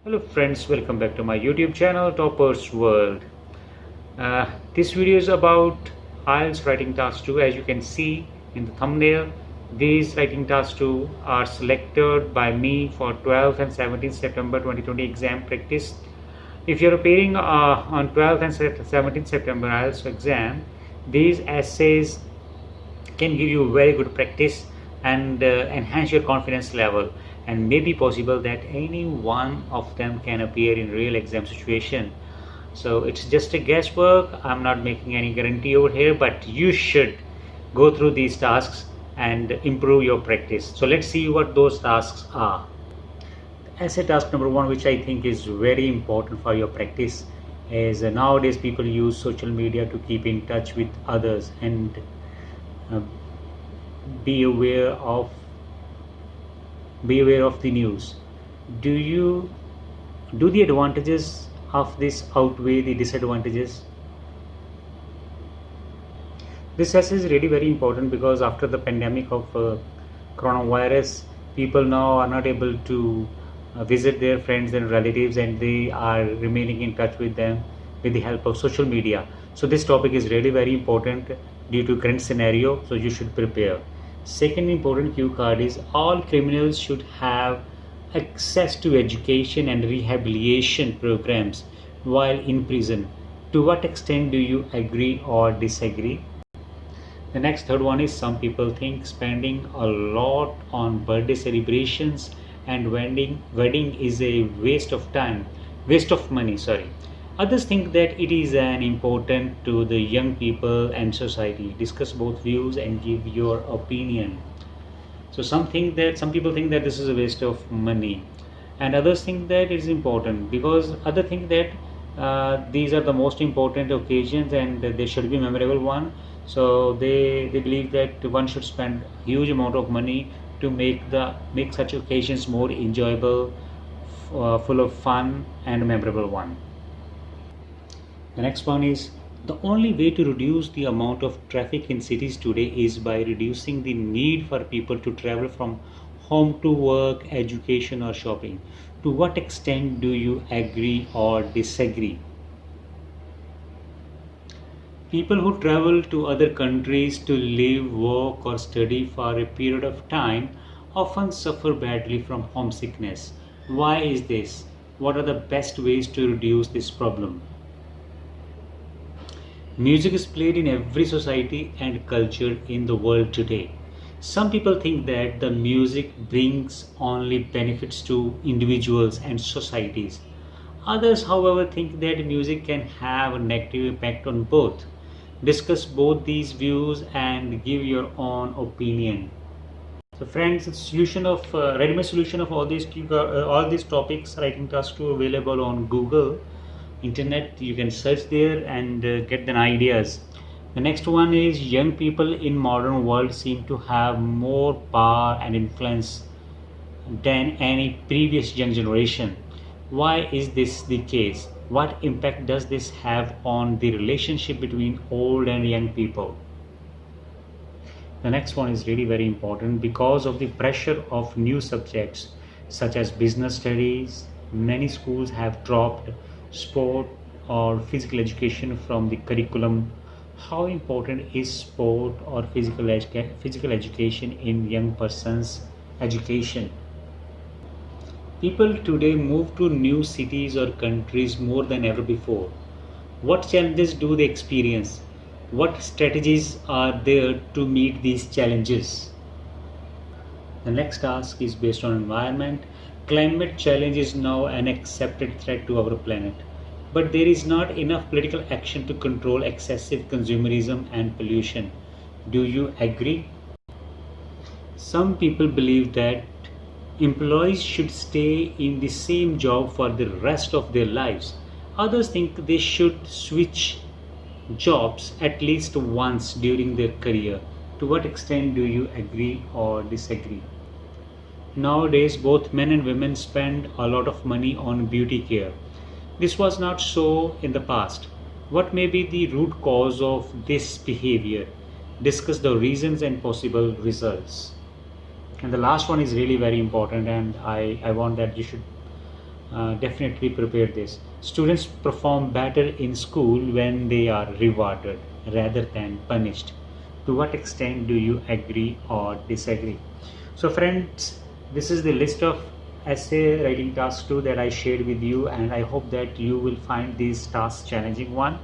Hello friends, welcome back to my YouTube channel Toppers World. This video is about IELTS writing task 2. As you can see in the thumbnail, these writing task 2 are selected by me for 12th and 17th September 2020 exam practice. If you're appearing on 12th and 17th September IELTS exam, these essays can give you very good practice and enhance your confidence level, and may be possible that any one of them can appear in real exam situation. So it's just a guesswork. I'm not making any guarantee over here, but you should go through these tasks and improve your practice. So let's see what those tasks are. Essay task number 1, which I think is very important for your practice, is nowadays people use social media to keep in touch with others and uh, be aware of the news. Do the advantages of this outweigh the disadvantages? This essay is really very important because after the pandemic of coronavirus, people now are not able to visit their friends and relatives, and they are remaining in touch with them with the help of social media. So this topic is really very important due to current scenario, so you should prepare. Second important cue card is all criminals should have access to education and rehabilitation programs while in prison. To what extent do you agree or disagree? The next third one is some people think spending a lot on birthday celebrations and wedding is a waste of money, sorry. Others think that it is an important to the young people and society. Discuss both views and give your opinion. So some people think that this is a waste of money, and others think that it is important because other think that these are the most important occasions and they should be memorable one. So they believe that one should spend huge amount of money to make such occasions more enjoyable, full of fun and memorable one. The next one is the only way to reduce the amount of traffic in cities today is by reducing the need for people to travel from home to work, education, or shopping. To what extent do you agree or disagree? People who travel to other countries to live, work, or study for a period of time often suffer badly from homesickness. Why is this? What are the best ways to reduce this problem? Music is played in every society and culture in the world today. Some people think that the music brings only benefits to individuals and societies. Others, however, think that music can have a negative impact on both. Discuss both these views and give your own opinion. So, friends, the solution of ready-made solution of all these topics, writing task 2, available on Google internet. You can search there and get the ideas. The next one is young people in modern world seem to have more power and influence than any previous young generation. Why is this the case? What impact does this have on the relationship between old and young people? The next one is really very important because of the pressure of new subjects such as business studies. Many schools have dropped sport or physical education from the curriculum. How important is sport or physical education in young person's education? People today move to new cities or countries more than ever before. What challenges do they experience? What strategies are there to meet these challenges? The next task is based on environment. Climate change is now an accepted threat to our planet, but there is not enough political action to control excessive consumerism and pollution. Do you agree? Some people believe that employees should stay in the same job for the rest of their lives. Others think they should switch jobs at least once during their career. To what extent do you agree or disagree? Nowadays, both men and women spend a lot of money on beauty care. This was not so in the past. What may be the root cause of this behavior? Discuss the reasons and possible results. And the last one is really very important, and I want that you should definitely prepare this. Students perform better in school when they are rewarded rather than punished. To what extent do you agree or disagree? So, friends, this is the list of essay writing tasks too that I shared with you, and I hope that you will find these tasks challenging one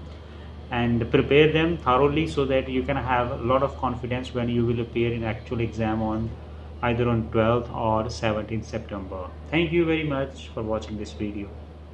and prepare them thoroughly so that you can have a lot of confidence when you will appear in actual exam on either on 12th or 17th September. Thank you very much for watching this video.